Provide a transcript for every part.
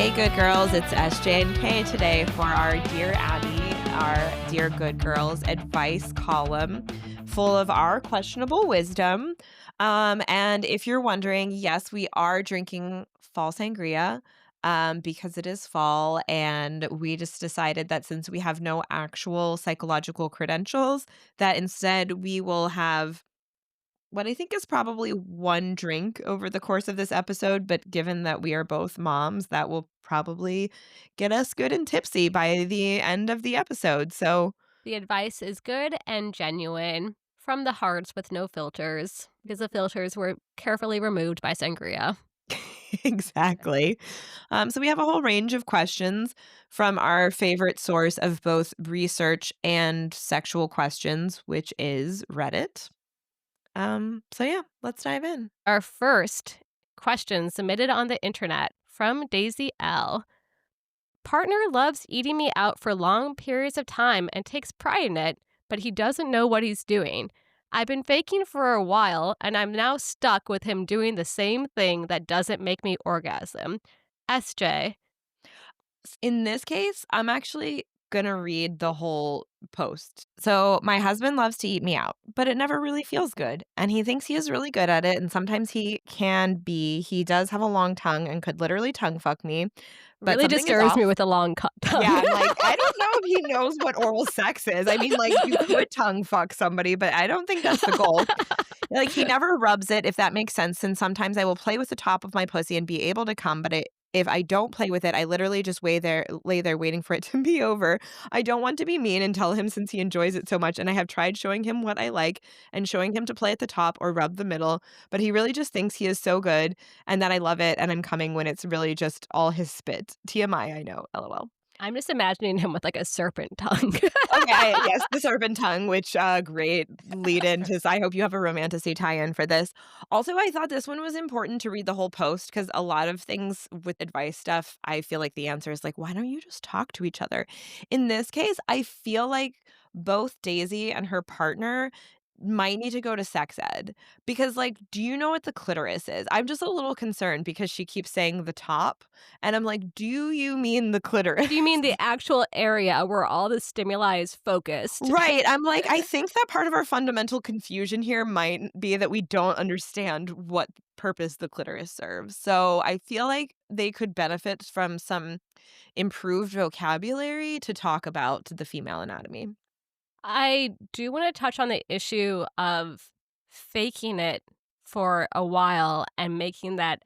Hey, good girls, it's SJ and K today for our Dear Abby, our Dear Good Girls advice column full of our questionable wisdom. And if you're wondering, yes, we are drinking fall sangria because it is fall. And we just decided that since we have no actual psychological credentials, that instead we will have what I think is probably one drink over the course of this episode, but given that we are both moms, that will probably get us good and tipsy by the end of the episode. So, The advice is good and genuine from the hearts with no filters because the filters were carefully removed by sangria. exactly. So, we have a whole range of questions from our favorite source of both research and sexual questions, which is Reddit. So yeah, let's dive in. Our first question submitted on the internet from Daisy L. Partner loves eating me out for long periods of time and takes pride in it, but he doesn't know what he's doing. I've been faking for a while, and I'm now stuck with him doing the same thing that doesn't make me orgasm. SJ. In this case, I'm actually gonna read the whole post. So, my husband loves to eat me out, but it never really feels good. And he thinks he is really good at it. And sometimes he can be. He does have a long tongue and could literally tongue fuck me. But Really something is disturbs off. me with a long tongue. Yeah, I'm like, I don't know if he knows what oral sex is. I mean, like, you could tongue fuck somebody, but I don't think that's the goal. Like, he never rubs it, if that makes sense. And sometimes I will play with the top of my pussy and be able to come, but if I don't play with it, I literally just lay there waiting for it to be over. I don't want to be mean and tell him since he enjoys it so much. And I have tried showing him what I like and showing him to play at the top or rub the middle, but he really just thinks he is so good and that I love it and I'm coming when it's really just all his spit. TMI, I know. LOL. I'm just imagining him with like a serpent tongue. Okay, yes, the serpent tongue, which great lead into. I hope you have a romantasy tie-in for this. Also, I thought this one was important to read the whole post because a lot of things with advice stuff, I feel like the answer is like, why don't you just talk to each other? In this case, I feel like both Daisy and her partner might need to go to sex ed because like do you know what the clitoris is? I'm just a little concerned because she keeps saying the top and I'm like, do you mean the clitoris? Do you mean the actual area where all the stimuli is focused? Right. I'm like, I think that part of our fundamental confusion here might be that we don't understand what purpose the clitoris serves. So I feel like they could benefit from some improved vocabulary to talk about the female anatomy. I do want to touch on the issue of faking it for a while and making that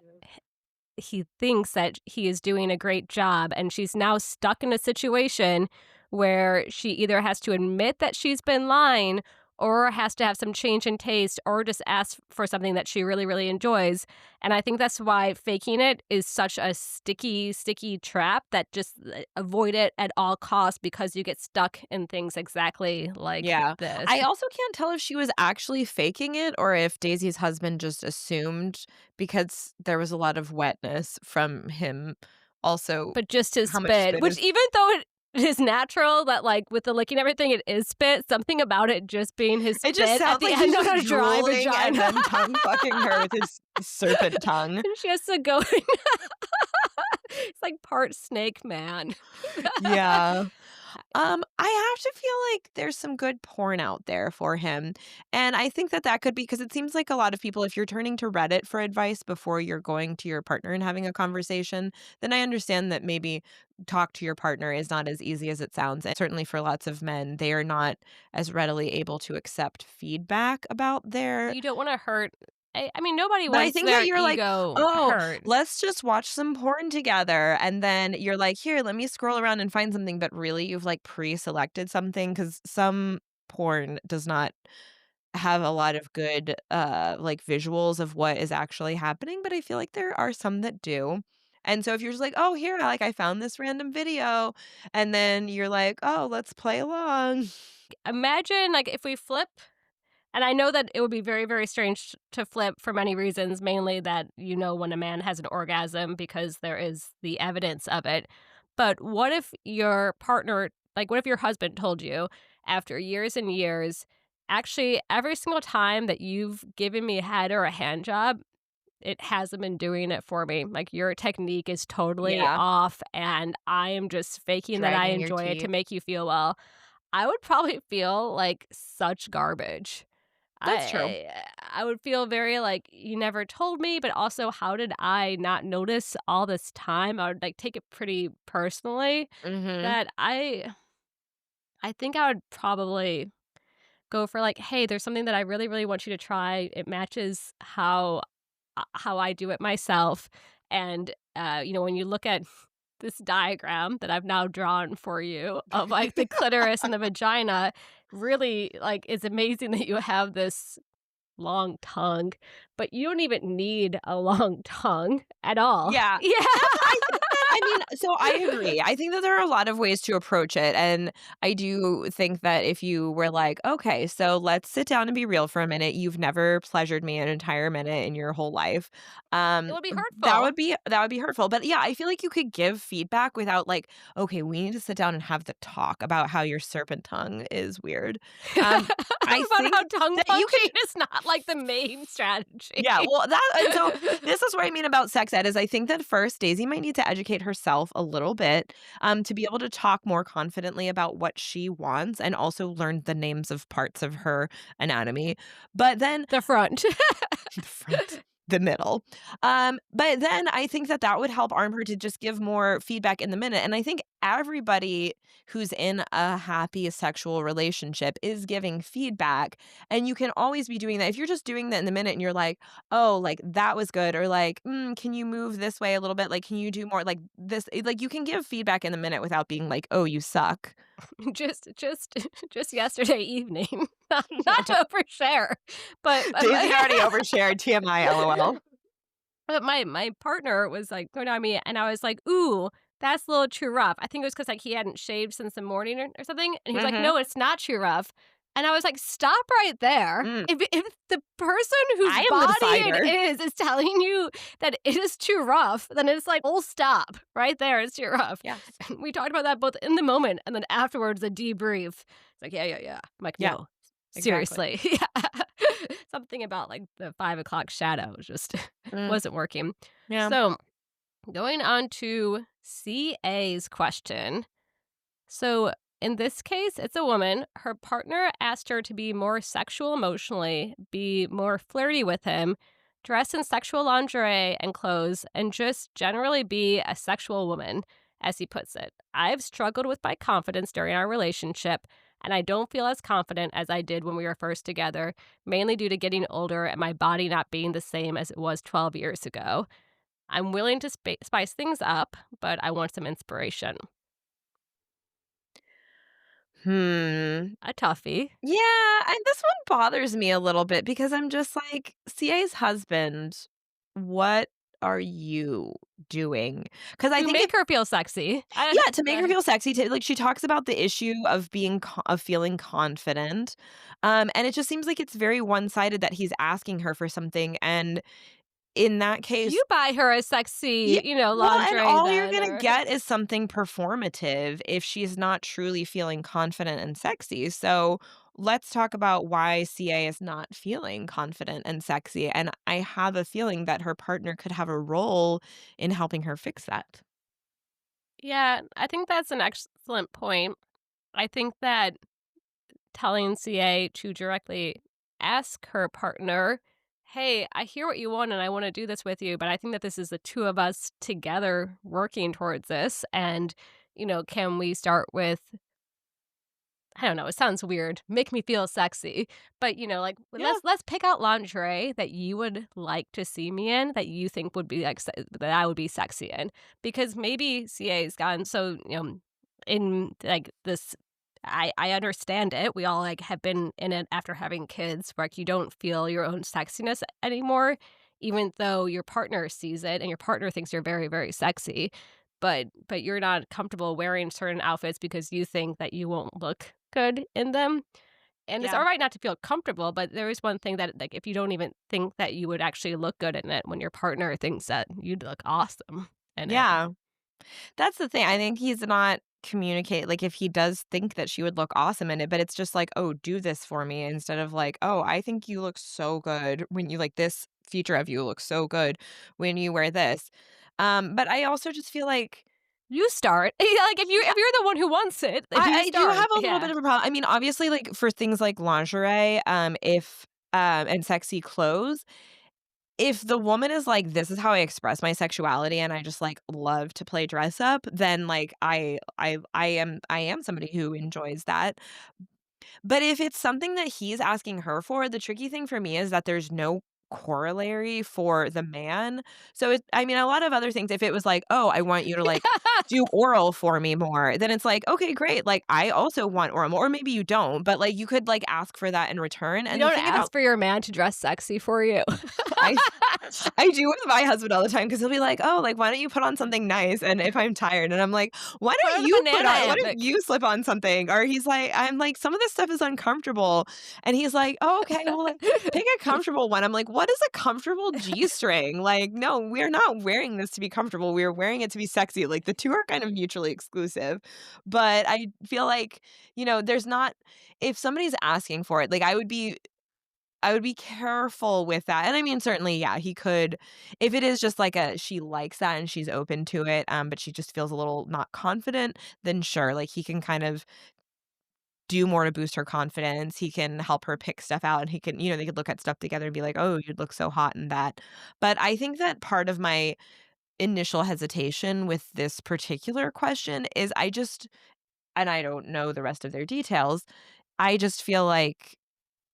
he thinks that he is doing a great job, and she's now stuck in a situation where she either has to admit that she's been lying or has to have some change in taste or just ask for something that she really, really enjoys. And I think that's why faking it is such a sticky trap that just avoid it at all costs because you get stuck in things exactly like this. I also can't tell if she was actually faking it or if Daisy's husband just assumed because there was a lot of wetness from him also. But just his how much spit, which is- even though it is natural that like with the licking and everything, it is spit. Something about it just being his spit It just at sounds the like end he's of a just dry drooling vagina. and then tongue fucking her with his serpent tongue. And she has to go. It's like part snake man. Yeah. I have to feel like there's some good porn out there for him. And I think that that could be because it seems like a lot of people, if you're turning to Reddit for advice before you're going to your partner and having a conversation, then I understand that maybe talk to your partner is not as easy as it sounds. And certainly for lots of men, they are not as readily able to accept feedback about their. You don't want to hurt. I mean, nobody But I wants think their that you're like, ego oh, hurt. let's just watch some porn together. And then you're like, here, let me scroll around and find something. But really, you've like pre-selected something because some porn does not have a lot of good like visuals of what is actually happening. But I feel like there are some that do. And so if you're just like, oh, here, like I found this random video. And then you're like, oh, let's play along. Imagine like if we flip. And I know that it would be very, very strange to flip for many reasons, mainly that you know when a man has an orgasm because there is the evidence of it. But what if your partner, like what if your husband told you after years and years, actually every single time that you've given me a head or a hand job, it hasn't been doing it for me. Like, your technique is totally Yeah. off, and I am just faking that I Dragging your enjoy it to teeth. make you feel well. I would probably feel like such garbage. That's true. I would feel very like, "You never told me," but also, "How did I not notice all this time?" I would, like, take it pretty personally Mhm. that I think I would probably go for, like, "Hey, there's something that I really, really want you to try. It matches how I do it myself." And, when you look at this diagram that I've now drawn for you of, like, the clitoris and the vagina, really, like, it's amazing that you have this long tongue, but you don't even need a long tongue at all. Yeah. Yeah. I think that I mean, so I agree. I think that there are a lot of ways to approach it, and I do think that if you were like, "Okay, so let's sit down and be real for a minute. You've never pleasured me an entire minute in your whole life." It would be That hurtful. would be hurtful. But yeah, I feel like you could give feedback without like, "Okay, we need to sit down and have the talk about how your serpent tongue is weird." Um, I About think how tongue that you punching can is not, like, the main strategy. yeah, well, that and so this is what I mean about sex ed is I think that first Daisy might need to educate herself a little bit, to be able to talk more confidently about what she wants and also learn the names of parts of her anatomy. But then The front. the front, the middle. But then I think that that would help arm her to just give more feedback in the minute, and I think everybody who's in a happy sexual relationship is giving feedback, and you can always be doing that. If you're just doing that in the minute and you're like, "Oh, like, that was good," or like, can you move this way a little bit? Like, can you do more like this?" Like, you can give feedback in the minute without being like, "Oh, you suck." Just yesterday evening, not to overshare, but Daisy my already overshared, TMI, LOL. but my partner was, like, going on me, and I was like, "Ooh, that's a little too rough." I think it was because like, he hadn't shaved since the morning or something, and he was like, Mhm. "No, it's not too rough." And I was like, "Stop right there. Mm. If the person whose I am the body it decider. is telling you that it is too rough, then it's like, full stop. Right there, it's too rough." Yes. We talked about that both in the moment and then afterwards, a debrief. It's like, "Yeah, yeah, yeah." I'm like, Yeah, "No, exactly. seriously." Yeah. Something about, like, the 5 o'clock shadow was just Mm, wasn't working. yeah. So, going on to CA's question. So, in this case, it's a woman. Her partner asked her to be more sexual emotionally, be more flirty with him, dress in sexual lingerie and clothes, and just generally be a sexual woman, as he puts it. I've struggled with my confidence during our relationship, and I don't feel as confident as I did when we were first together, mainly due to getting older and my body not being the same as it was 12 years ago. I'm willing to spice things up, but I want some inspiration. Hmm. A toughie. Yeah, and this one bothers me a little bit because I'm just like, CA's husband, what are you doing? Because I To think make it her feel sexy. yeah, to make her feel sexy, to like, she talks about the issue of being of feeling confident, and it just seems like it's very one-sided that he's asking her for something, and in that case You buy her a yeah, sexy, well, and lingerie all you're then gonna or get is something performative if she's not truly feeling confident and sexy, so let's talk about why CA is not feeling confident and sexy, and I have a feeling that her partner could have a role in helping her fix that. Yeah, I think that's an excellent point. I think that telling CA to directly ask her partner, "Hey, I hear what you want and I want to do this with you, but I think that this is the two of us together working towards this. And, can we start with I don't know, it sounds weird. Make me feel sexy. But, like Yeah, let's pick out lingerie that you would like to see me in that you think would be like that I would be sexy in. Because maybe CA's gotten so, in like this I understand it. We all like have been in it after having kids where like you don't feel your own sexiness anymore, even though your partner sees it and your partner thinks you're very, very sexy. But you're not comfortable wearing certain outfits because you think that you won't look good in them. And it's yeah, alright not to feel comfortable, but there is one thing that, like, if you don't even think that you would actually look good in it when your partner thinks that you'd look awesome in it. yeah. That's the thing, I think he's not communicate like, if he does think that she would look awesome in it, but it's just like, "Oh, do this for me," instead of like, "Oh, I think you look so good when you like this feature of you looks so good when you wear this." But I also just feel like You start. Yeah, like, if you're the one who wants it, then you I do start. have a little Yeah. bit of a problem. I mean, obviously, like, for things like lingerie, if and sexy clothes, if the woman is like, "This is how I express my sexuality, and I just, like, love to play dress up," then, like, I am somebody who enjoys that. But if it's something that he's asking her for, the tricky thing for me is that there's no corollary for the man. So I mean, a lot of other things, if it was like, "Oh, I want you to, like, do oral for me more," then it's like, "Okay, great, like, I also want oral more," or maybe you don't, but, like, you could, like, ask for that in return, You and the don't thing about ask for your man to dress sexy for you. I I do with my husband all the time because 'cause he'll be like, "Oh, like, why don't you put on something nice?" And if I'm tired and I'm like, Put on a banana why don't hammock. you slip on something?" Or I'm like, "Some of this stuff is uncomfortable." And he's like, "Oh, okay, well, like, pick a comfortable one." I'm like, "What is a comfortable G-string?" Like, "No, we're not wearing this to be comfortable, we're wearing it to be sexy." Like, the 2 are kind of mutually exclusive. But I feel like, there's not if somebody's asking for it, like, I would be careful with that, and I mean, certainly, yeah, he could if it is just like a she likes that and she's open to it, but she just feels a little not confident, then sure, like, he can kind of do more to boost her confidence, he can help her pick stuff out, and he can they could look at stuff together and be like, "Oh, you'd look so hot in that." But I think that part of my initial hesitation with this particular question is and I don't know the rest of their details, I just feel like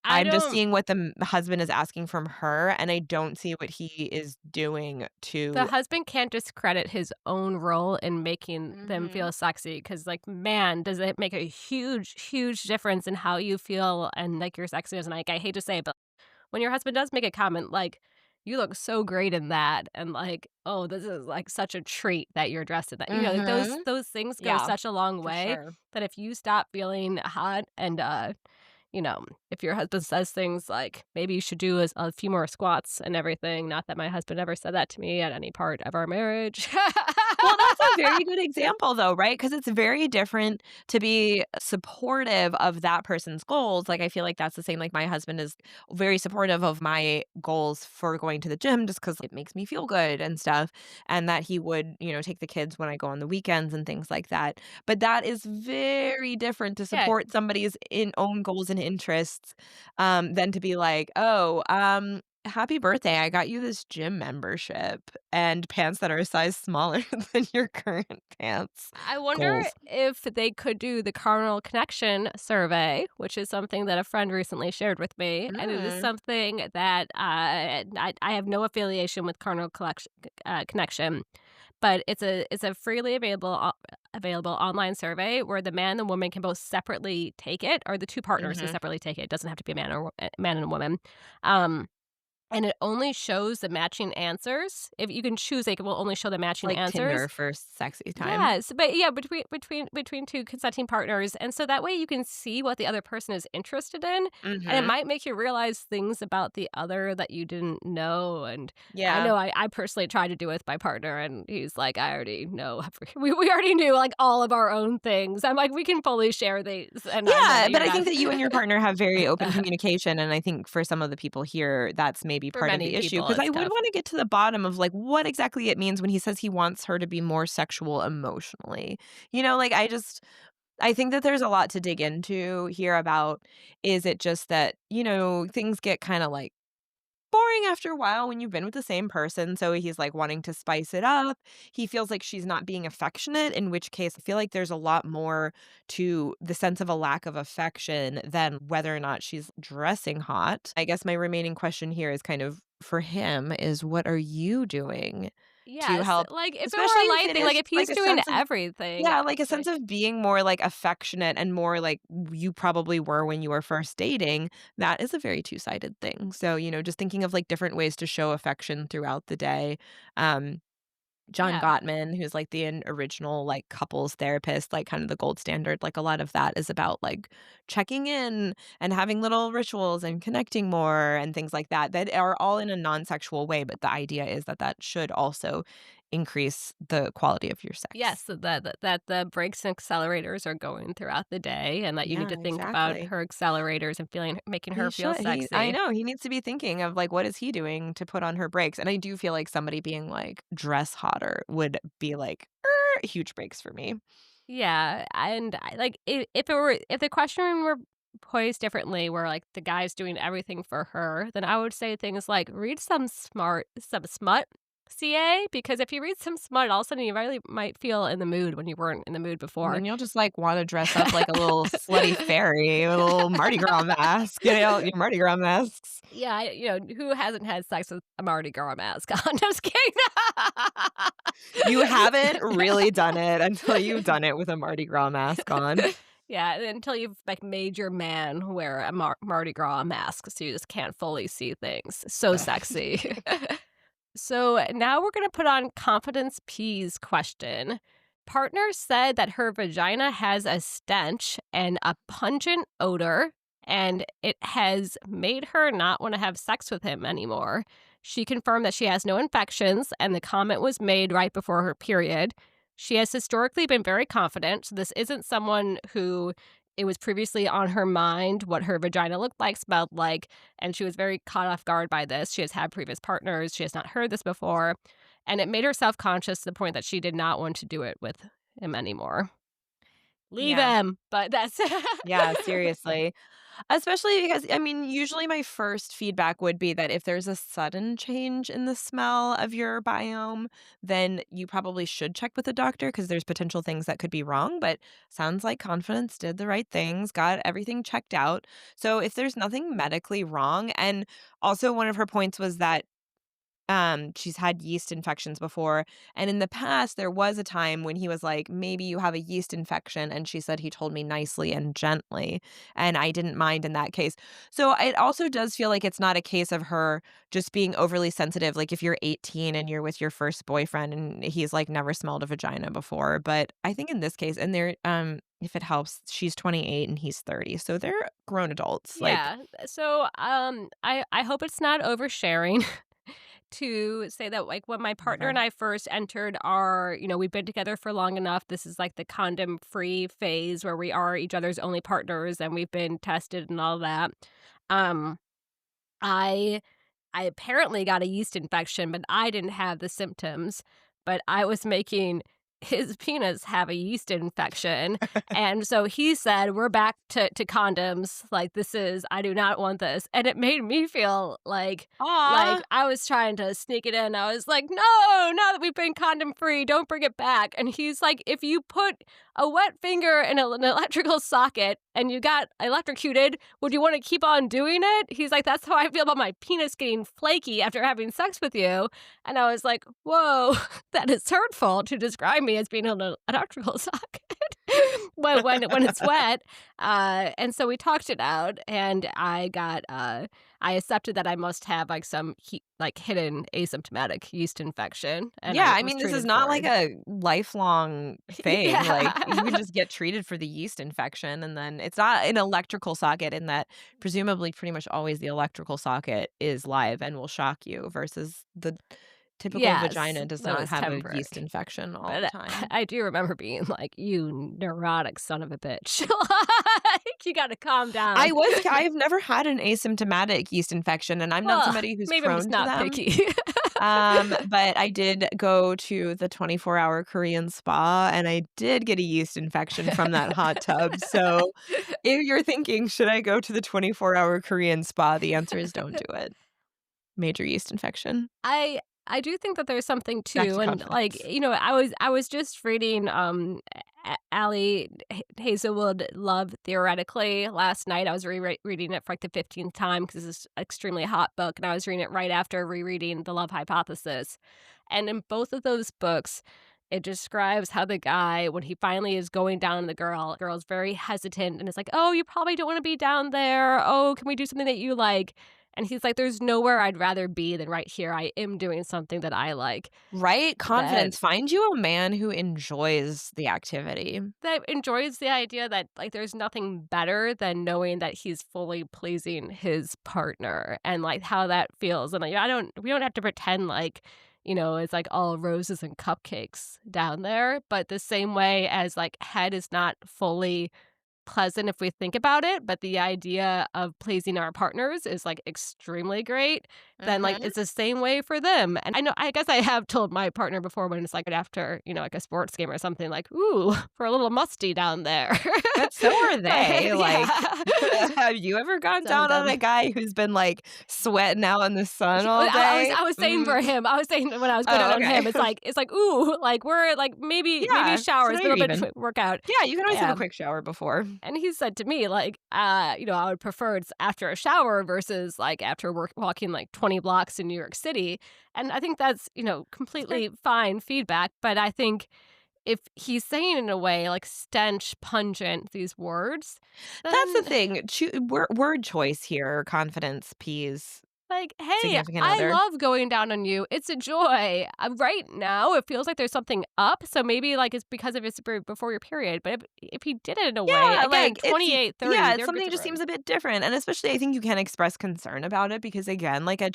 I I'm just don't seeing what the husband is asking from her, and I don't see what he is doing The to husband can't discredit his own role in making them Mhm. feel sexy because, like, man, does it make a huge, huge difference in how you feel and, like, your sexiness, and, like, I hate to say it, but when your husband does make a comment like, "You look so great in that," and, like, "Oh, this is, like, such a treat that you're dressed in that," like, Mhm. those things go Yeah, such a long for way sure. that if you stop feeling hot and, if your husband says things like, "Maybe you should do a few more squats and everything," not that my husband ever said that to me at any part of our marriage. Well, that's a very good example though, right? Because it's very different to be supportive of that person's goals. Like, I feel like that's the same, like, my husband is very supportive of my goals for going to the gym just because it makes me feel good and stuff, and that he would, take the kids when I go on the weekends and things like that. But that is very different to Yeah, support somebody's in own goals and interests, than to be like, "Oh, happy birthday, I got you this gym membership and pants that are a size smaller than your current pants I wonder goals." if they could do the carnal connection survey, which is something that a friend recently shared with me, and it is Mm. something that I have no affiliation with connection, but it's a freely available online survey where the man and the woman can both separately take it, or the two partners can Mhm. separately take it. It doesn't have to be a man and a woman. Um, and it only shows the matching answers. If you can choose, like, it will only show the matching Like Tinder answers. for sexy time. Yes, but yeah, between two consenting partners, and so that way you can see what the other person is interested in, and it Mhm. might make you realize things about the other that you didn't know. And I Yeah. know I personally tried to do it with my partner, and he's like, "I already know we already knew, like, all of our own things." I'm like, "We can fully share these," and I know Yeah, that but you're I not. think that you and your partner have very open communication, and I think for some of the people here, that's maybe For part of many the issue. people, Because I it's would tough. wanna get to the bottom of, like, what exactly it means when he says he wants her to be more sexual emotionally. Like, I think that there's a lot to dig into here about, is it just that, things get kinda, like, boring after a while when you've been with the same person, so he's, like, wanting to spice it up. He feels like she's not being affectionate, in which case I feel like there's a lot more to the sense of a lack of affection than whether or not she's dressing hot. I guess my remaining question here is kind of for him is, what are you doing to Yes, help? like, if it were a Especially if light it thing, is like, if like he's a doing sense of everything, yeah, like a sense like. of being more, like, affectionate and more like you probably were when you were first dating, that is a very two-sided thing. So, just thinking of, like, different ways to show affection throughout the day. Um, John Yeah. Gottman, who's, like, the original, like, couples therapist, like, kind of the gold standard, like, a lot of that is about, like, checking in and having little rituals and connecting more and things like that, that are all in a non-sexual way, but the idea is that that should also increase the quality of your sex. Yes, so that the brakes and accelerators are going throughout the day and that you need Yeah, to think about exactly. her accelerators and making He her feel should. I sexy. know, he needs to be thinking of, like, what is he doing to put on her brakes, and I do feel like somebody being, like, dress hotter would be like, huge breaks for me. Yeah, and if the question were posed differently, where like the guy's doing everything for her, then I would say things like read some smut, CA, because if you read some smut, all of a sudden you really might feel in the mood when you weren't in the mood And before. then you'll just, like, wanna dress up like a little slutty fairy, a little Mardi Gras mask, get out your Mardi Gras masks. Yeah, who hasn't had sex with a Mardi Gras mask on? Just kidding. You haven't really done it until you've done it with a Mardi Gras mask on. Yeah, until you've, like, made your man wear a Mardi Gras mask so you just can't fully see things. So sexy. So now we're gonna put on confidence P's question. Partner said that her vagina has a stench and a pungent odor, and it has made her not want to have sex with him anymore. She confirmed that she has no infections, and the comment was made right before her period. She has historically been very confident, so this isn't someone who it was previously on her mind what her vagina looked like, smelled like, and she was very caught off guard by this. She has had previous partners. She has not heard this before. And it made her self conscious to the point that she did not want to do it with him anymore. Leave Yeah. him. But that's. Yeah, seriously. Especially because, I mean, usually my first feedback would be that if there's a sudden change in the smell of your biome, then you probably should check with the doctor because there's potential things that could be wrong. But sounds like Confidence did the right things, got everything checked out. So if there's nothing medically wrong, and also one of her points was that she's had yeast infections before, and in the past, there was a time when he was like, "Maybe you have a yeast infection," and she said he told me nicely and gently, and I didn't mind in that case. So it also does feel like it's not a case of her just being overly sensitive, like if you're 18 and you're with your first boyfriend and he's, like, never smelled a vagina before, but I think in this case and they're, if it helps, she's 28 and he's 30, so they're grown adults, like Yeah. So I hope it's not oversharing. To say that, like, when my partner and never. I first entered our, we've been together for long enough. This is like the condom free phase where we are each other's only partners and we've been tested and all that. Um, I I apparently got a yeast infection, but I didn't have the symptoms. But I was making his penis have a yeast infection. And so he said, we're back to condoms. Like, I do not want this. And it made me feel like Aw. I was trying to sneak it in. I was like, no, now that we've been condom free, don't bring it back. And he's like, if you put a wet finger in an electrical socket and you got electrocuted, would you want to keep on doing it? He's like, that's how I feel about my penis getting flaky after having sex with you. And I was like, whoa, that is hurtful to describe me as being on an electrical socket when it's wet. And so we talked it out, and I accepted that I must have like some hidden asymptomatic yeast infection, and Yeah, I I was mean, this is treated not for like it. a lifelong thing, like, you can Yeah. just get treated for the yeast infection, and then it's not an electrical socket in that presumably pretty much always the electrical socket is live and will shock you versus the typical Yes, vagina does that not was have a yeast temporary. infection all But the time. I do remember being like, "You neurotic son of a bitch. Like, you gotta calm down." I've never had an asymptomatic yeast infection, and I'm not Well, somebody who's maybe I'm just prone to not them. picky. But I did go to the 24-hour Korean spa, and I did get a yeast infection from that hot tub, so if you're thinking, "Should I go to the 24-hour Korean spa?" The answer is don't do it. Major yeast infection. I do think that there's something Back too, to and like confidence. I was just reading Allie Hazelwood Love Theoretically last night. I was reading it for like the 15th time because it's an extremely hot book, and I was reading it right after rereading The Love Hypothesis. And in both of those books, it describes how the guy, when he finally is going down the girl's very hesitant and it's like, "Oh, you probably don't want to be down there. Oh, can we do something that you like?" And he's like, "There's nowhere I'd rather be than right here. I am doing something that I like." Right? That Confidence. Find you a man who enjoys the activity. that enjoys the idea that like there's nothing better than knowing that he's fully pleasing his partner and like how that feels. And like we don't have to pretend like it's like all roses and cupcakes down there. But the same way as like head is not fully pleasant if we think about it, but the idea of pleasing our partners is like extremely great, then like Mhm. it's the same way for them. And I guess I have told my partner before when it's like after, like a sports game or something like, ooh, we're a little musty down there. But so are they, like, Yeah. have you ever gone Some of down on a them. guy who's been, like, sweating out in the sun all I was day? I was saying for him. I was saying when I was going out Oh, on him, okay. it's like ooh, like we're like maybe Yeah, so showers, now a you're little bit even. workout. Yeah, you can always have a Yeah. quick shower before. And he said to me, like, I would prefer it's after a shower versus like after walking like 20 blocks in New York City. And I think that's, It's fair. completely fine feedback. But I think if he's saying in a way like stench, pungent, these words, That's the then thing, word choice here, confidence, peas, like, hey, significant I other. love going down on you. It's a joy. Right now, it feels like there's something up. So maybe like it's because of it's before your period. But if he did it in a way, Yeah, again, like, it's 28, 30, yeah, it's they're good something to just go. seems a bit different, and especially I think you can express concern about it because, again, like, a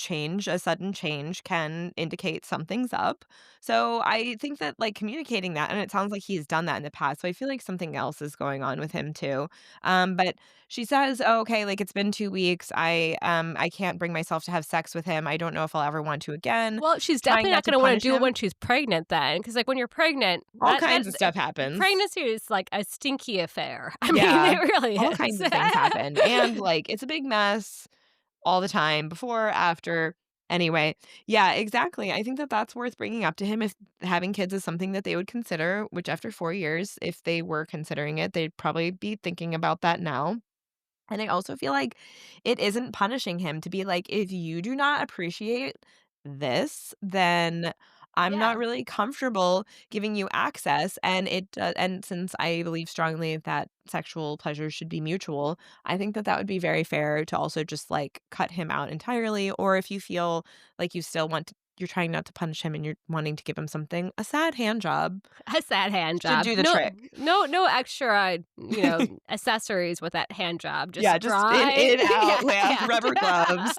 sudden change can indicate something's up. So, I think that, like, communicating that and it sounds like he's done that in the past, so I feel like something else is going on with him too. But she says, "Oh, okay, like, it's been 2 weeks. I can't bring myself to have sex with him. I don't know if I'll ever want to again." Well, she's Trying definitely not not to gonna wanna punish do it him. when she's pregnant then, because like, when you're pregnant, All that kinds of stuff happens. pregnancy is like a stinky affair. I mean, Yeah, it really all is. kinds of things happen, and, like, it's a big mess all the time, before, after. Anyway, yeah, exactly. I think that that's worth bringing up to him if having kids is something that they would consider, which after 4 years, if they were considering it, they'd probably be thinking about that now. And I also feel like it isn't punishing him to be like, if you do not appreciate this, then I'm not Yeah. really comfortable giving you access. And since I believe strongly that sexual pleasure should be mutual, I think that that would be very fair to also just like cut him out entirely. Or if you feel like you still want to, you're trying not to punish him and you're wanting to give him something, a sad hand job A sad hand should job. do the No trick. no extra, accessories with that hand job. Yeah, Just just in, dry. in, out, Yeah, yeah, yeah. rubber gloves.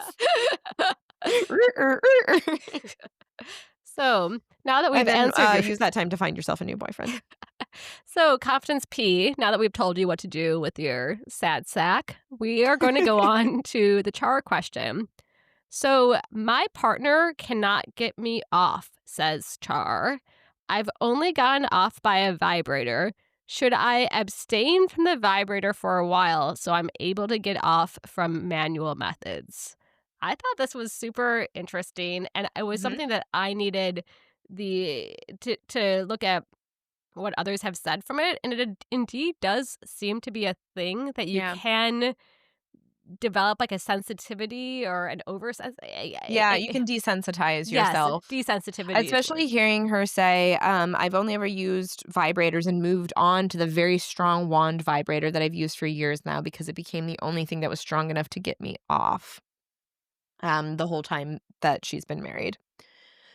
So, now that And we've then, answered your use that time to find yourself a new boyfriend. So, confidence P, now that we've told you what to do with your sad sack, we are going to go on to the char question. So, my partner cannot get me off, says Char. I've only gotten off by a vibrator. Should I abstain from the vibrator for a while so I'm able to get off from manual methods? I thought this was super interesting, and it was Mhm. something that I needed to look at what others have said from it, and it indeed does seem to be a thing that you Yeah. can develop, like, a sensitivity or an Yeah, you can desensitize yes, yourself. desensitivity is the word. Especially hearing her say, "I've only ever used vibrators and moved on to the very strong wand vibrator that I've used for years now because it became the only thing that was strong enough to get me off," the whole time that she's been married.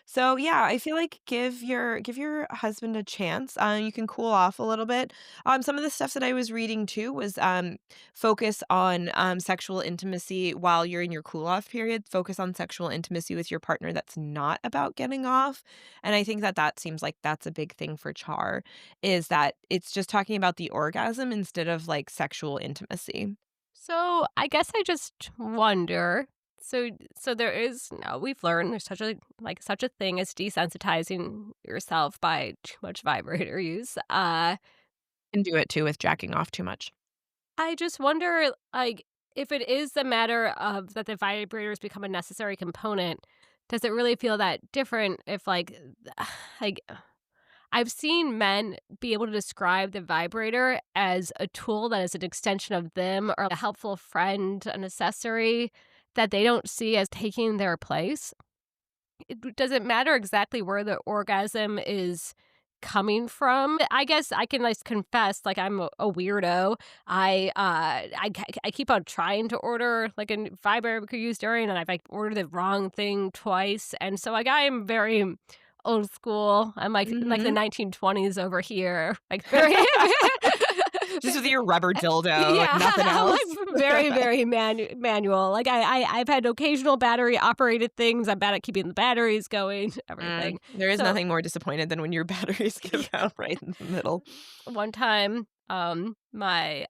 So yeah, I feel like give your husband a chance. You can cool off a little bit. Some of the stuff that I was reading too was focus on sexual intimacy while you're in your cool off period. Focus on sexual intimacy with your partner that's not about getting off. And I think that that seems like that's a big thing for Char, is that it's just talking about the orgasm instead of like sexual intimacy. So, I guess I just wonder, so there is no, we've learned there's such a thing as desensitizing yourself by too much vibrator use. And do it too with jacking off too much. I just wonder, like, if it is a matter of that the vibrators become a necessary component, does it really feel that different if, like, I've seen men be able to describe the vibrator as a tool that is an extension of them or a helpful friend, an accessory that they don't see as taking their place. Does it matter exactly where the orgasm is coming from? I guess I can like confess, like I'm a weirdo. I keep on trying to order like a vibrator we could use during, and I've like ordered the wrong thing twice, and so like I am very old school. I'm like in like the Mhm. 1920s over here, like very. Just with your rubber dildo and Yeah, nothing I'm else. like very, very manual. Like I've had occasional battery operated things. I'm bad at keeping the batteries going, everything. There is So nothing more disappointed than when your batteries give out right in the middle. one time, my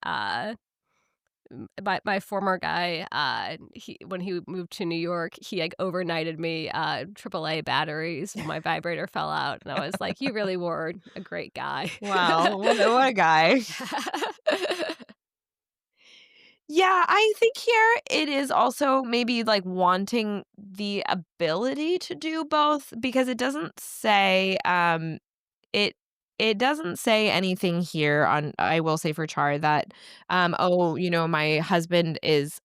former guy, he when he moved to New York, he like overnighted me AAA batteries when my vibrator fell out, and I was like, "You really were a great guy." Wow, what a guy. Yeah, I think here it is also maybe like wanting the ability to do both because it doesn't say it it doesn't say anything here on I will say for Char that oh, my husband is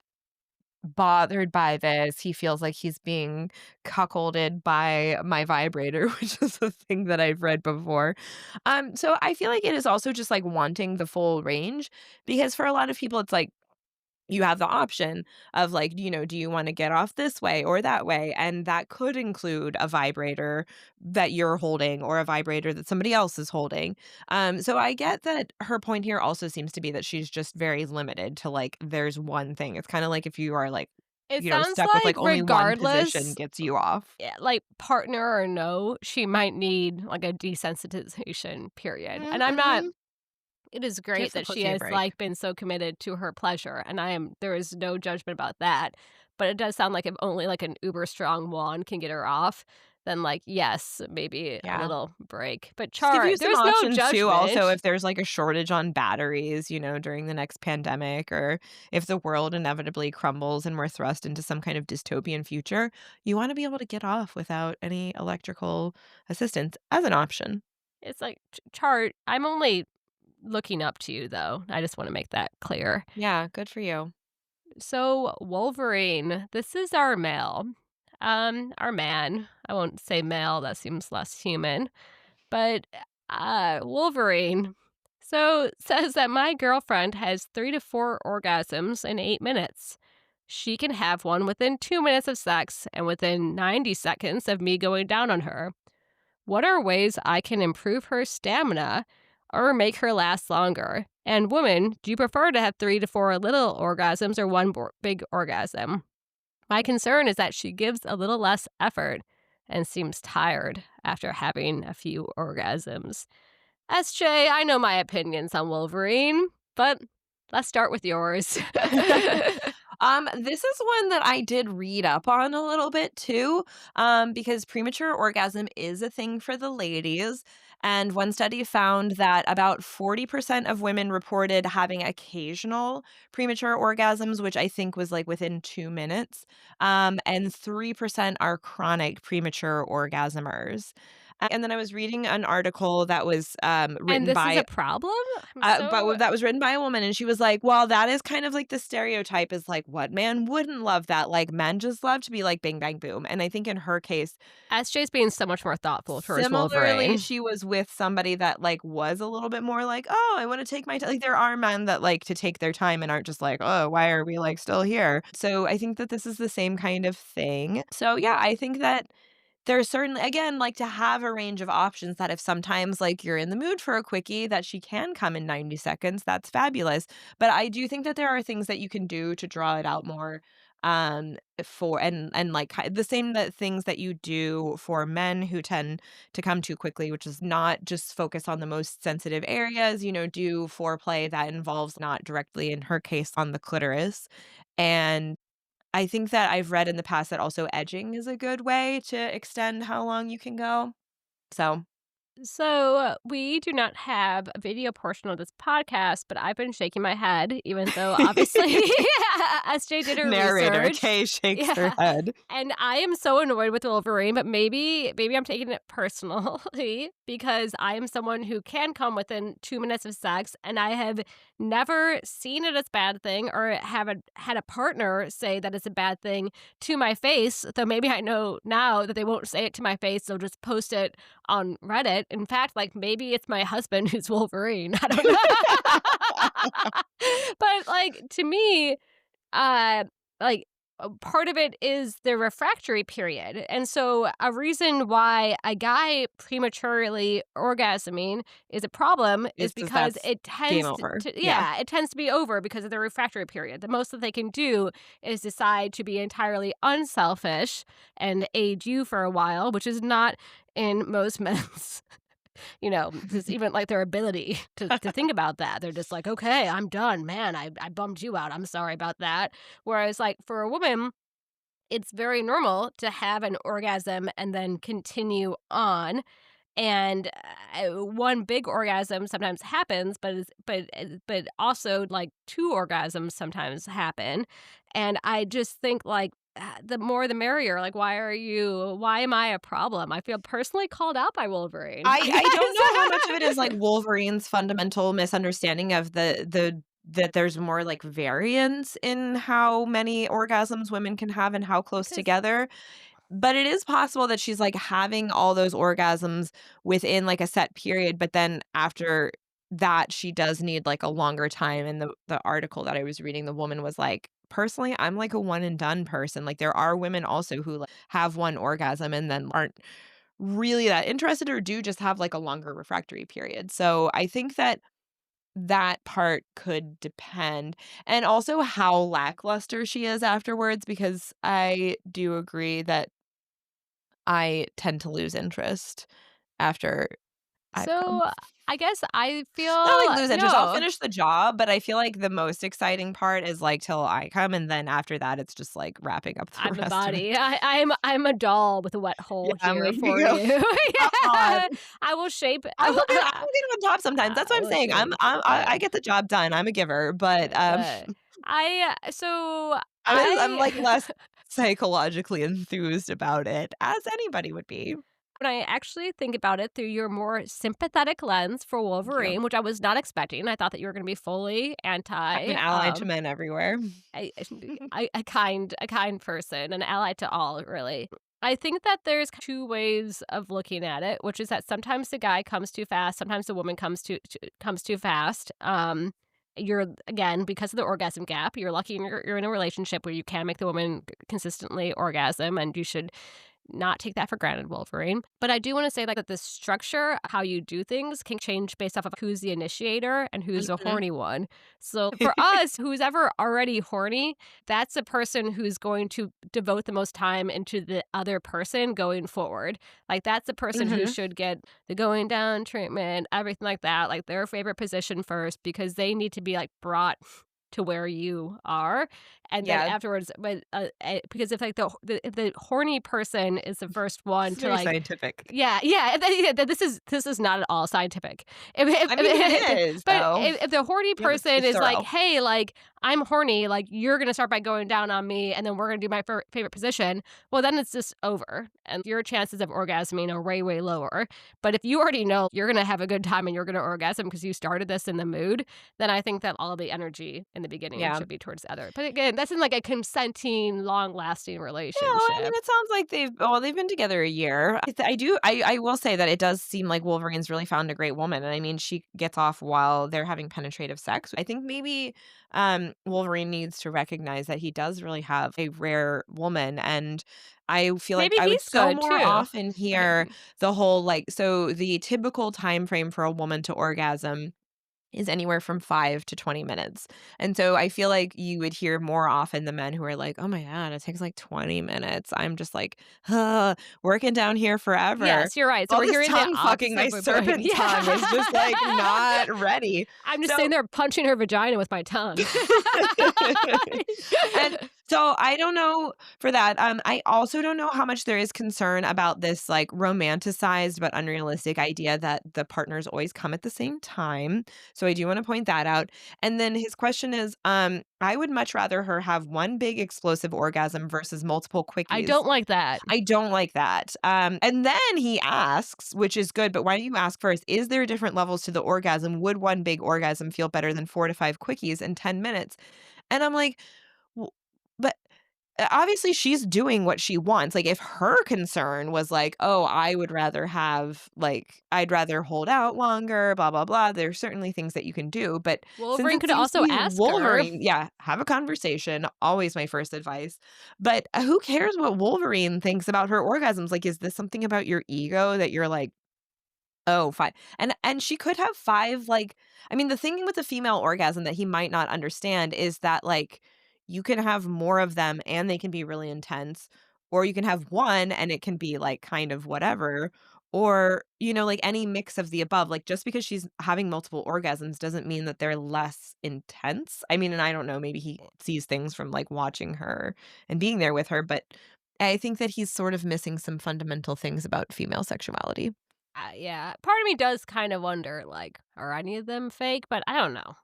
bothered by this. He feels like he's being cuckolded by my vibrator, which is a thing that I've read before. So I feel like it is also just like wanting the full range because for a lot of people it's like you have the option of like, do you want to get off this way or that way? And that could include a vibrator that you're holding or a vibrator that somebody else is holding. So I get that her point here also seems to be that she's just very limited to like, there's one thing. It's kind of like if you are like, It sounds stuck with like like only one position regardless, gets you off. yeah, like partner or no, she might need like a desensitization period. And I'm not Mm-hmm. it is Give great the that she pussy a has break. like been so committed to her pleasure, and there is no judgment about that. But it does sound like if only like an uber strong wand can get her off, then like yes, maybe a Yeah. little break. But Just give Char, you some there's no options too, also, judgment. if there's, like, a shortage on batteries, during the next pandemic, or if the world inevitably crumbles and we're thrust into some kind of dystopian future, you wanna be able to get off without any electrical assistance as an option. It's like Char, I'm only looking up to you though. I just want to make that clear. Yeah, good for you. So Wolverine, this is our male. Our man. I won't say male, that seems less human. But Wolverine says that my girlfriend has 3 to 4 orgasms in 8 minutes. She can have one within 2 minutes of sex and within 90 seconds of me going down on her. What are ways I can improve her stamina or make her last longer? And women, do you prefer to have 3 to 4 little orgasms or one big orgasm? My concern is that she gives a little less effort and seems tired after having a few orgasms. SJ, I know my opinions on Wolverine, but let's start with yours. This is one that I did read up on a little bit too, because premature orgasm is a thing for the ladies. And one study found that about 40% of women reported having occasional premature orgasms, which I think was like within 2 minutes. And 3% are chronic premature orgasmers. And then I was reading an article that was And written this is by a problem? that was written by a woman, and she was like, "Well, that is kind of like the stereotype is like, what man wouldn't love that? Like, men just love to be like bing, bang, boom." And I think in her case, SJ's being so much more thoughtful towards similarly, Wolverine. she was with somebody that like was a little bit more like, "Oh, I want to take my time." Like, there are men that like to take their time and aren't just like, "Oh, why are we like still here?" So I think that this is the same kind of thing. So yeah, I think that there's certainly again, like, to have a range of options that if sometimes, like, you're in the mood for a quickie that she can come in 90 seconds, that's fabulous. But I do think that there are things that you can do to draw it out more, for and, like, the same that things that you do for men who tend to come too quickly, which is not just focus on the most sensitive areas, do foreplay that involves not directly, in her case, on the clitoris, and I think that I've read in the past that also edging is a good way to extend how long you can go. So So, we do not have a video portion of this podcast, but I've been shaking my head, even though obviously SJ did her narrator research. Kay shakes her Yeah. head. And I am so annoyed with Wolverine, but maybe I'm taking it personally because I am someone who can come within 2 minutes of sex, and I have never seen it as a bad thing or had a partner say that it's a bad thing to my face. Though maybe I know now that they won't say it to my face; they'll just post it on Reddit. In fact, like maybe it's my husband who's Wolverine. I don't know. But like to me, uh like part of it is the refractory period. And so a reason why a guy prematurely orgasming is a problem is It's just because that's it game tends over. to Yeah. yeah, it tends to be over because of the refractory period. The most that they can do is decide to be entirely unselfish and aid you for a while, which is not in most men's just even like their ability to think about that. They're just like, okay, I'm done. Man, I bummed you out. I'm sorry about that. Whereas, like, for a woman, it's very normal to have an orgasm and then continue on. And one big orgasm sometimes happens, but also like two orgasms sometimes happen. And I just think like the more the merrier. Like, why am I a problem? I feel personally called out by Wolverine. I don't know how much of it is, like, Wolverine's fundamental misunderstanding of the that there's more, like, variance in how many orgasms women can have and how close Because together, but it is possible that she's, like, having all those orgasms within, like, a set period, but then after that, she does need, like, a longer time. In the article that I was reading, the woman was like, "Personally, I'm, like, a one and done person." Like, there are women also who, like, have one orgasm and then aren't really that interested or do just have, like, a longer refractory period. So, I think that that part could depend, and also how lackluster she is afterwards, because I do agree that I tend to lose interest after I've come. so I guess I Not like feel lose interest, I'll no. finish the job, but I feel like the most exciting part is, like, till I come, and then after that, it's just, like, wrapping up the I'm a rest of body. it. I'm a doll with a wet Yeah, hole I'm here like, "Here for you go. you. Come on." Yeah. I will shape. I will get on top sometimes, that's what I'm saying. Listen, I get the job done, I'm a giver, but, so I'm, I like, less psychologically enthused about it, as anybody would be. when I actually think about it through your more sympathetic lens for Thank you. Wolverine, which I was not expecting. I thought that you were going to be fully I'm an anti. ally to men everywhere. A kind person, an ally to all, really. I think that there's two ways of looking at it, which is that sometimes the guy comes too fast, sometimes the woman comes too fast. You're again because of the orgasm gap. You're lucky you're in a relationship where you can make the woman consistently orgasm, and you should not take that for granted, Wolverine. But I do want to say like that the structure, how you do things, can change based off of who's the initiator and who's the Mhm. horny one. So for us, who's ever already horny, that's a person who's going to devote the most time into the other person going forward. Like that's the person who Mhm. should get the going down treatment, everything like that, like their favorite position first because they need to be like brought to where you are and then Yeah, afterwards because if like if the horny person is the first one it's to very like scientific. this is not at all scientific. I mean, it is, But though. if the horny You have to be person is like, thorough. "Hey, like, I'm horny, like, you're gonna start by going down on me, and then we're gonna do my favorite position," well, then it's just over, and your chances of orgasming are way, way lower. But if you already know you're gonna have a good time and you're gonna orgasm because you started this in the mood, then I think that all the energy in the beginning Yeah. should be towards the other. But again, that's in, like, a consenting, long-lasting Yeah, well, I mean, relationship. it sounds like they've been together a year. I will say that it does seem like Wolverine's really found a great woman, and I mean, she gets off while they're having penetrative sex. I think maybe, Wolverine needs to recognize that he does really have a rare woman, and I feel like Maybe I would he's so good more too. often hear the whole, like, so the typical time frame for a woman to orgasm is anywhere from 5 to 20 minutes. And so I feel like you would hear more often the men who are like, "Oh my god, it takes like 20 minutes." I'm just like, working down here forever." Yes, you're right. So All we're this hearing the tongue fucking, my opposite viewpoint. serpent tongue is just, like, Yeah. not ready. I'm just sitting So there punching her vagina with my tongue. and so I don't know for that. I also don't know how much there is concern about this, like, romanticized but unrealistic idea that the partners always come at the same time. So I do want to point that out. And then his question is, I would much rather her have one big explosive orgasm versus multiple I quickies. don't like that. I don't like that. And then he asks, which is good, but why don't you ask first? Is there different levels to the orgasm? Would one big orgasm feel better than 4 to 5 quickies in 10 minutes? And I'm like, "W but obviously she's doing what she wants. Like, if her concern was like, "Oh, I would rather have like, I'd rather hold out longer, blah, blah, blah," there's certainly things that you can do, but since Wolverine it could seems to also be ask her. Wolverine, yeah, have a conversation, always my first advice. But who cares what Wolverine thinks about her orgasms? Like, is this something about your ego that you're like, "Oh, 5," and she could have 5, like, I mean, the thing with the female orgasm that he might not understand is that, like, you can have more of them and they can be really intense, or you can have 1 and it can be, like, kind of whatever, or, like, any mix of the above. Like, just because she's having multiple orgasms doesn't mean that they're less intense. I mean, and I don't know, maybe he sees things from, like, watching her and being there with her, but I think that he's sort of missing some fundamental things about female sexuality. Yeah, part of me does kind of wonder, like, are any of them fake? But I don't know.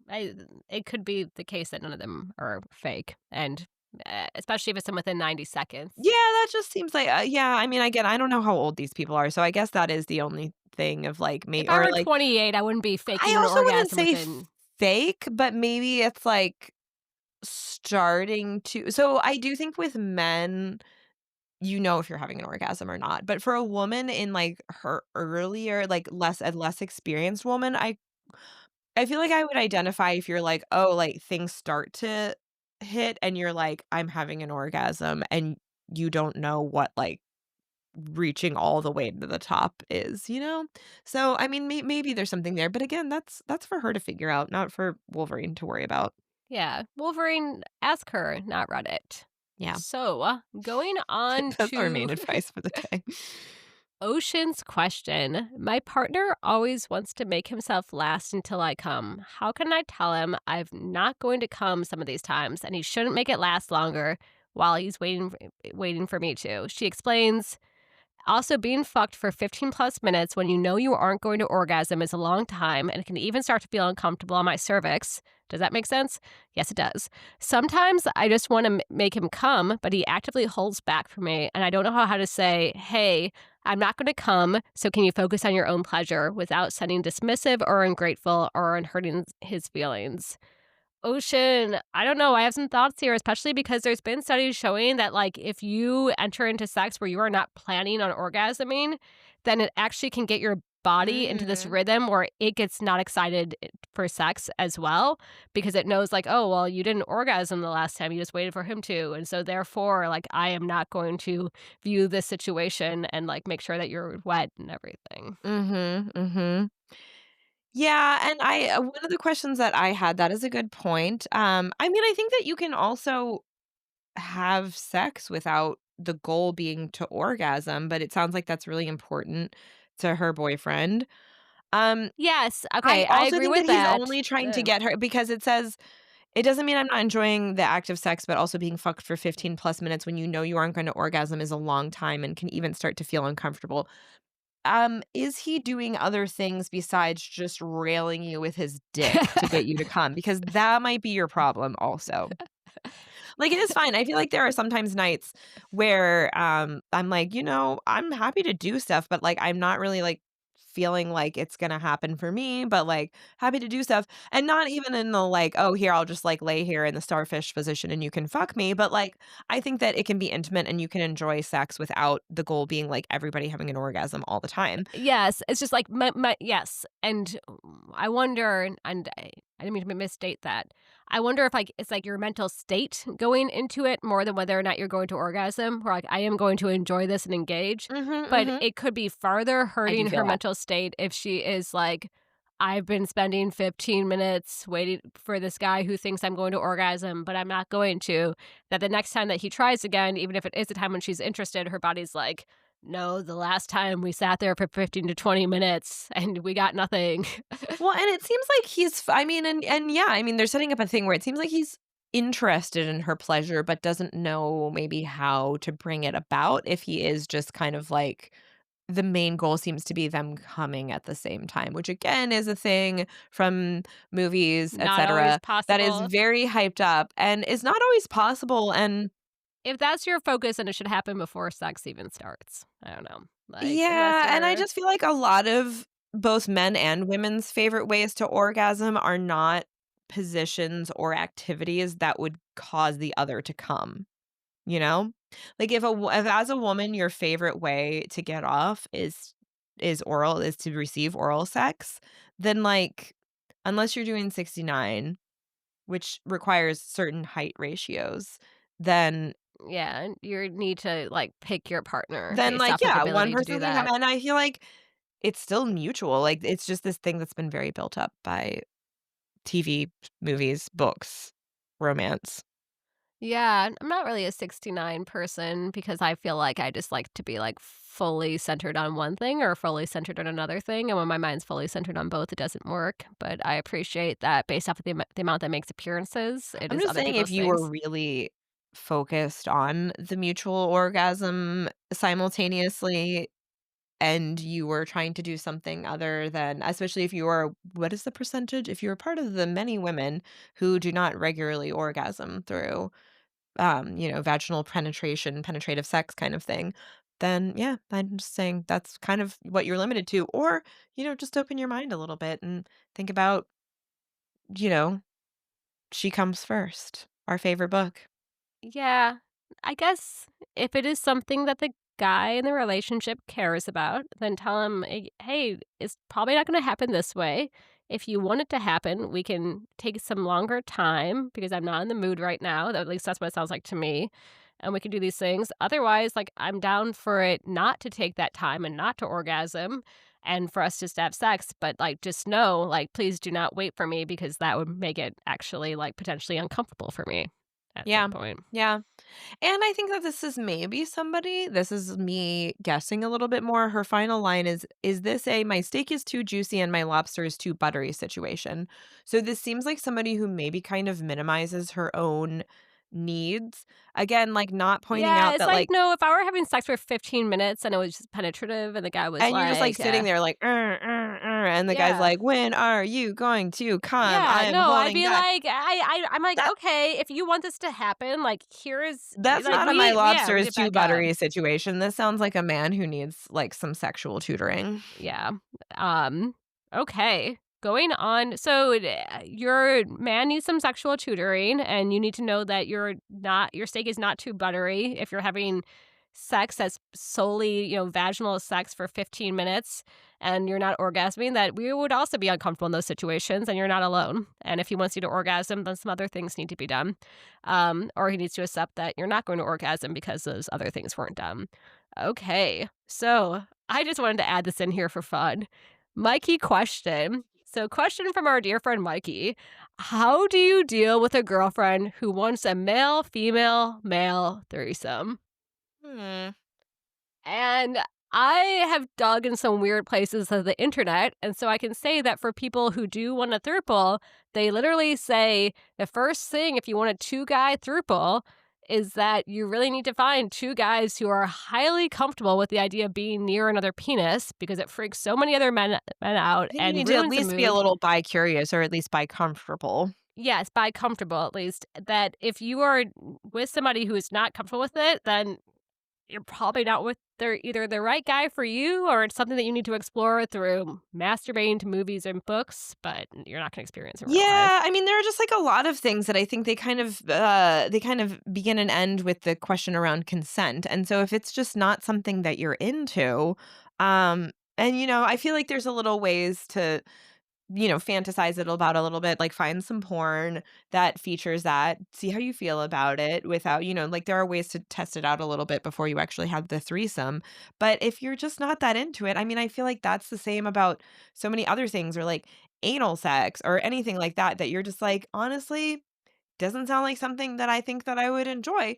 It could be the case that none of them are fake, and especially if it's within 90 seconds. Yeah, that just seems like yeah, I mean, again, I don't know how old these people are, so I guess that is the only thing of, like, If me I or, were like, 28, I wouldn't be I faking an also wouldn't orgasm say within. fake, but maybe it's, like, starting to so I do think with men, if you're having an orgasm or not, but for a woman in, like, her earlier, like, less experienced woman, I feel like I would identify if you're like, "Oh, like, things start to hit," and you're like, "I'm having an orgasm," and you don't know what, like, reaching all the way to the top is, you know? So, I mean, maybe there's something there, but again, that's for her to figure out, not for Wolverine to worry about. Yeah, Wolverine, ask her, not Reddit. Yeah. So, going on That's our to main advice for the day. Ocean's question. My partner always wants to make himself last until I come. How can I tell him I'm not going to come some of these times and he shouldn't make it last longer while he's waiting for me to? She explains, also, being fucked for 15 plus minutes when you know you aren't going to orgasm is a long time and it can even start to feel uncomfortable on my cervix. Does that make sense? Yes, it does. Sometimes I just want to make him come, but he actively holds back from me, and I don't know how to say, hey, I'm not going to come, so can you focus on your own pleasure without sounding dismissive or ungrateful or hurting his feelings? Ocean, I don't know. I have some thoughts here, especially because there's been studies showing that, like, if you enter into sex where you are not planning on orgasming, then it actually can get your body into this Mhm. rhythm where it gets not excited for sex as well because it knows, like, oh, well, you didn't orgasm the last time. You just waited for him to. And so, therefore, like, I am not going to view this situation and, like, make sure that you're wet and everything. Mhm, mhm. Yeah, and one of the questions that I had, that is a good point. I mean, I think that you can also have sex without the goal being to orgasm, but it sounds like that's really important to her boyfriend. Um, Yes. I Okay. I also agree think with that he's that. only trying to get her because it says it doesn't mean I'm not enjoying the act of sex, but also being fucked for 15 plus minutes when you know you aren't going to orgasm is a long time and can even start to feel uncomfortable. Is he doing other things besides just railing you with his dick to get you to come? Because that might be your problem also. Like, it is fine. I feel like there are sometimes nights where, I'm like, I'm happy to do stuff, but, like, I'm not really, like, feeling like it's gonna happen for me, but, like, happy to do stuff, and not even in the, like, "Oh, here, I'll just, like, lay here in the starfish position and you can fuck me," but, like, I think that it can be intimate and you can enjoy sex without the goal being, like, everybody having an orgasm all the time. Yes, it's just like my yes, and I wonder, and I didn't mean to misstate that. I wonder if, like, it's, like, your mental state going into it more than whether or not you're going to orgasm, where, like, I am going to enjoy this and engage, Mhm, but mhm. it could be farther I do hurting feel her that. mental state if she is like, "I've been spending 15 minutes waiting for this guy who thinks I'm going to orgasm, but I'm not going to," that the next time that he tries again, even if it is a time when she's interested, her body's like, no, the last time we sat there for 15 to 20 minutes and we got nothing. Well, and it seems like I mean, and yeah, I mean, they're setting up a thing where it seems like he's interested in her pleasure, but doesn't know maybe how to bring it about if he is just kind of like the main goal seems to be them coming at the same time, which again is a thing from movies, Not always etc., that is possible. very hyped up and is not always possible. And If that's your focus, then it should happen before sex even starts. I don't know. Like, unless yeah, and I you're. just feel like a lot of both men and women's favorite ways to orgasm are not positions or activities that would cause the other to come. you know? Like, if as a woman, your favorite way to get off is to receive oral sex, then, like, unless you're doing 69, which requires certain height ratios, then Yeah, and you need to, like, pick your partner then, based like, off of the yeah, one ability to do person's gonna come that. and I feel like it's still mutual, like, it's just this thing that's been very built up by TV, movies, books, romance. Yeah, I'm not really a 69 person because I feel like I just like to be, like, fully centered on one thing or fully centered on another thing, and when my mind's fully centered on both, it doesn't work, but I appreciate that based off of the amount that makes appearances, it I'm is just other saying if people's you were things. really focused on the mutual orgasm simultaneously and you were trying to do something other than, especially if you are, what is the percentage? If you're part of the many women who do not regularly orgasm through, vaginal penetration, penetrative sex kind of thing, then yeah, I'm just saying that's kind of what you're limited to. Or, just open your mind a little bit and think about, you know, She Comes First, our favorite book. Yeah, I guess if it is something that the guy in the relationship cares about, then tell him, Hey, it's probably not going to happen this way. If you want it to happen, we can take some longer time because I'm not in the mood right now. At least that's what it sounds like to me. And we can do these things. Otherwise, like, I'm down for it not to take that time and not to orgasm and for us just to have sex. But, like, just know, like, please do not wait for me because that would make it actually, like, potentially uncomfortable for me at some Yeah. point. Yeah. And I think that this is me guessing a little bit more. Her final line is this a my steak is too juicy and my lobster is too buttery situation? So this seems like somebody who maybe kind of minimizes her own needs. Again, like not pointing Yeah, out it's that like, like no, if I were having sex for 15 minutes and it was just penetrative and the guy was and you're just like like, sitting there like and the guy's yeah. like, "When are you going to come? Yeah, I am no, I'd holding be back." like, I'm like, That okay, if you want this to happen, like, here is that's like not a my lobster we is get too back up. buttery situation. This sounds like a man who needs like some sexual tutoring. Yeah. Okay. Going on. So your man needs some sexual tutoring and you need to know that your steak is not too buttery if you're having sex that's solely, vaginal sex for 15 minutes and you're not orgasming, that we would also be uncomfortable in those situations and you're not alone. And if he wants you to orgasm, then some other things need to be done. Or he needs to accept that you're not going to orgasm because those other things weren't done. Okay. So I just wanted to add this in here for fun. Mikey question. So, question from our dear friend Mikey. How do you deal with a girlfriend who wants a male, female, male threesome? Hmm. And I have dug in some weird places of the internet. And so I can say that for people who do want a throuple, they literally say the first thing, if you want a two-guy throuple, is that you really need to find two guys who are highly comfortable with the idea of being near another penis because it freaks so many other men out I think you and need to at ruins the least be a mood. little bi-curious or at least bi-comfortable. Yes, by comfortable at least. That if you are with somebody who is not comfortable with it, then you're probably not with they're either the right guy for you or it's something that you need to explore through masturbating to movies and books, but you're not gonna experience in real Yeah, life. I mean, there are just, like, a lot of things that I think they kind of begin and end with the question around consent, and so if it's just not something that you're into, and, I feel like there's a little ways to fantasize it about a little bit, like find some porn that features that, see how you feel about it without, like there are ways to test it out a little bit before you actually have the threesome. But if you're just not that into it, I mean, I feel like that's the same about so many other things or like anal sex or anything like that, that you're just like, honestly, doesn't sound like something that I think that I would enjoy.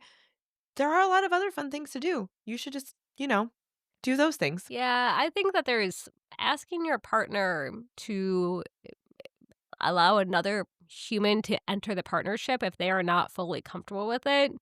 There are a lot of other fun things to do. You should just, do those things. Yeah, I think that there's asking your partner to allow another human to enter the partnership if they are not fully comfortable with it.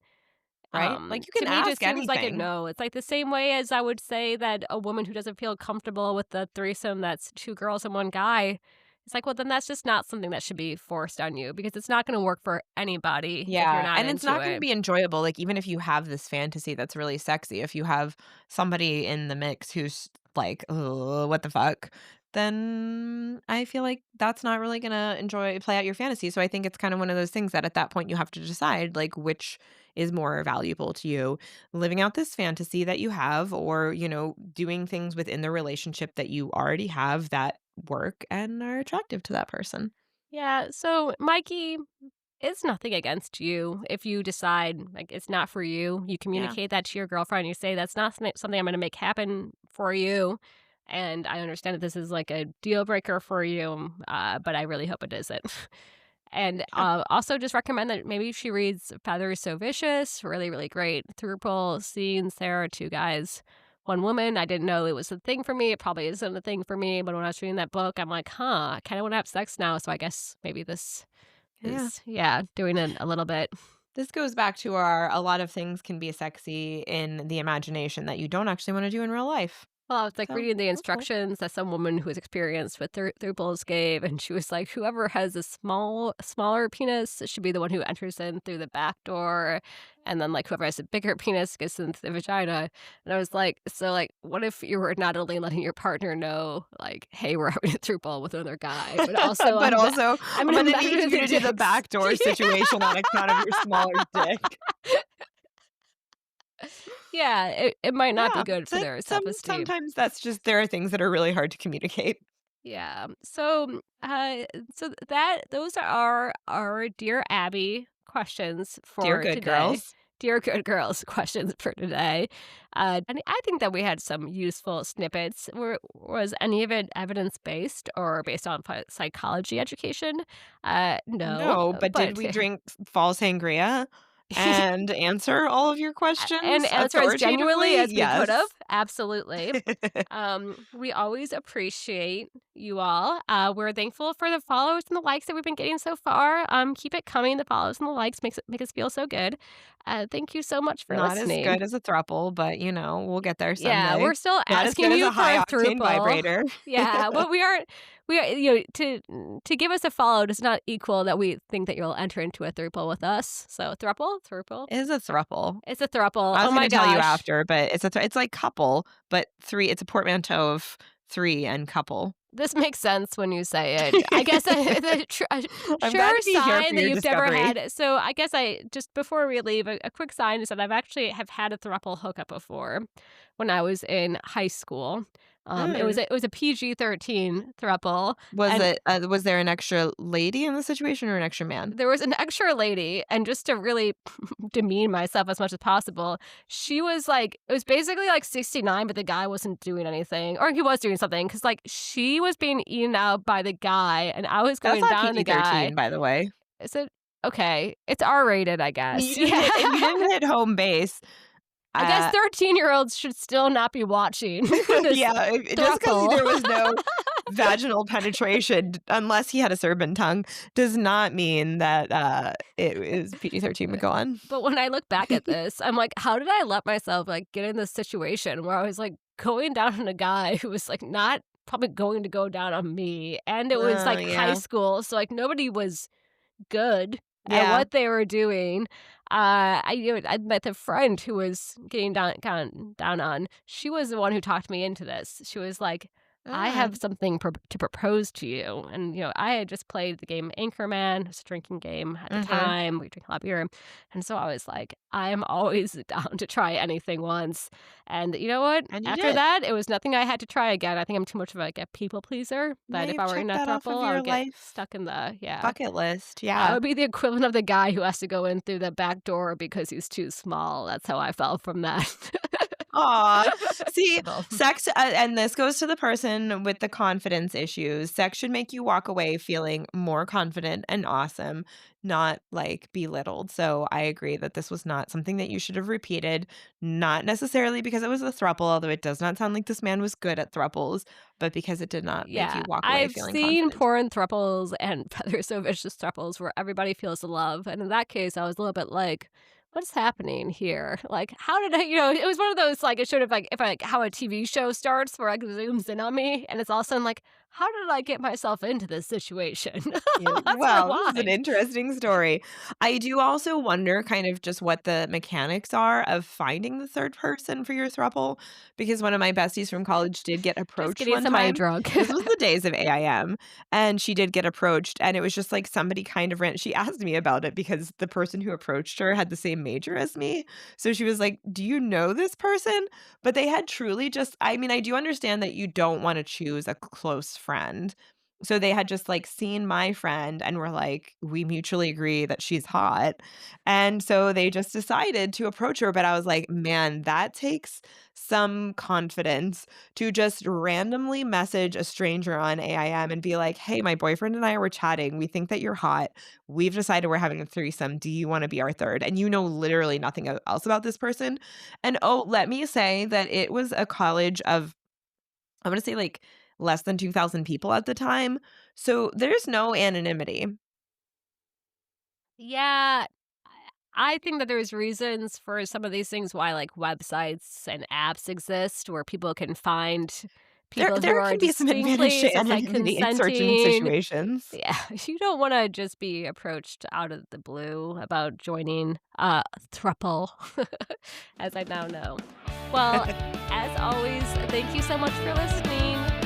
Right? Like you To can me just ask seems like a anything. no. It's like the same way as I would say that a woman who doesn't feel comfortable with the threesome that's two girls and one guy, it's like, well, then that's just not something that should be forced on you because it's not going to work for anybody if you're Yeah, not and it's into not gonna it. be enjoyable, like, even if you have this fantasy that's really sexy, if you have somebody in the mix who's like, "Ugh, what the fuck?" then I feel like that's not really gonna play out your fantasy. So I think it's kind of one of those things that at that point you have to decide like which is more valuable to you, living out this fantasy that you have, or, doing things within the relationship that you already have that work and are attractive to that person. Yeah, so Mikey, it's nothing against you if you decide like it's not for you. You Yeah. communicate that to your girlfriend. You say that's not something I'm going to make happen for you. And I understand that this is like a deal breaker for you, but I really hope it isn't. And Yeah. also just recommend that maybe she reads Feathers So Vicious. Really, really great throuple scenes there. Two guys, one woman. I didn't know it was a thing for me. It probably isn't a thing for me. But when I was reading that book, I'm like, I kind of want to have sex now. So I guess maybe this Yeah. is, yeah, doing it a little bit. This goes back to a lot of things can be sexy in the imagination that you don't actually want to do in real life. Well, I was like So, reading the okay. instructions that some woman who was experienced with thruples gave, and she was like, whoever has a smaller penis should be the one who enters in through the back door, and then like whoever has a bigger penis gets into the vagina. And I was like, so like, what if you were not only letting your partner know, like, hey, we're having a throuple with another guy, but also But also, I'm I'm gonna gonna need measure you the to do the dicks. backdoor situation on account of your smaller dick. Yeah, it might not be Yeah, good for their self-esteem. sometimes that's just there are things that are really hard to communicate. Yeah. So those are our Dear Abby questions Dear for good today. girls. Dear Good Girls questions for today. And I think that we had some useful snippets. Was any of it evidence based or based on psychology education? No, No, but did but we drink fall sangria and answer all of your and questions answer as genuinely authoritatively? as we could have. Yes. Absolutely. We always appreciate you all. We're thankful for the follows and the likes that we've been getting so far. Keep it coming. The follows and the likes make us feel so good. Thank you so much for Not as listening. good as a throuple, but, we'll get there Yeah, someday. we're still Not as good asking as you a for a high octane throuple. vibrator. Yeah, but we are to give us a follow does not equal that we think that you'll enter into a throuple with us. So throuple, It is a throuple. it's a throuple. I Oh was my gonna tell you gosh. after, but it's like couple, but 3 it's a portmanteau of 3 and couple. This makes sense when you say it. I guess a I'm glad sure to be here sign for that your you've never discovery. had. So I guess I just before we leave, a quick sign is that I've actually have had a throuple hookup before when I was in high school. Mm. It was a PG-13 throuple, Was and it was there an extra lady in the situation or an extra man? there was an extra lady, and just to really demean myself as much as possible, she was like, it was basically like 69, but the guy wasn't doing anything, or he was doing something, because like she was being eaten out by the guy, and I was That's going not down on the guy. PG-13, by the way. Is it okay? It's R-rated, I You guess. didn't Yeah. hit you didn't hit home base. I guess Uh, 13-year-olds should still not be watching this yeah, just because throuple. there was no vaginal penetration, unless he had a serpent tongue, does not mean that, it is PG-13 would go on. But when I look back at this, I'm like, how did I let myself like get in this situation where I was like going down on a guy who was like not probably going to go down on me, and it was Oh, like high yeah. school, so like nobody was good at Yeah. what they were doing. I met a friend who was getting down on. She was the one who talked me into this. She was like, "I have Mm. something to propose to you." And I had just played the game Anchorman. It's a drinking game at the Mhm. time. We drink a lot of beer, and so I was like, "I am always down to try anything once." And you know what? And you After did. that, it was nothing I had to try again. I think I'm too much of like a people pleaser. Now That if I you've were in checked a that off of throuple, I your would get life stuck in the yeah. bucket list, I yeah. would be the equivalent of the guy who has to go in through the back door because he's too small. That's how I felt from that. Aw. See, Well, sex and this goes to the person with the confidence issues. Sex should make you walk away feeling more confident and awesome, not, like, belittled. So, I agree that this was not something that you should have repeated, not necessarily because it was a throuple, although it does not sound like this man was good at thruples, but because it did not make yeah, you walk away I've feeling seen confident. porn thruples and Feathers So Vicious thruples where everybody feels the love. And in that case, I was a little bit like, what's happening here? Like, how did it was one of those, like, it should have, like, if how a TV show starts where, like, zooms in on me and it's all of a sudden like, how did I get myself into this situation? Yeah, That's my well, this is an line. interesting story. I do also wonder kind of just what the mechanics are of finding the third person for your throuple, because one of my besties from college did get Just approached getting one somebody time. drunk. This was the days of AIM, and she did get approached, and it was just like somebody kind of ran. She asked me about it because the person who approached her had the same major as me. So she was like, "Do you know this person?" But they had truly just, I mean, I do understand that you don't want to choose a close friend, so they had just, like, seen my friend and were like, "We mutually agree that she's hot." And so they just decided to approach her, but I was like, "Man, that takes some confidence to just randomly message a stranger on AIM and be like, 'Hey, my boyfriend and I were chatting. We think that you're hot. We've decided we're having a threesome. Do you wanna be our third?'" And you know literally nothing else about this person. And, oh, let me say that it was a college of, I wanna say, like, less than 2,000 people at the time, so there's no anonymity. Yeah, I think that there's reasons for some of these things why, like, websites and apps exist where people can find There people who there are can be some advantage distinctly to anonymity in certain consenting. situations. Yeah, you don't wanna just be approached out of the blue about joining a throuple, as I now know. Well, as always, thank you so much for listening.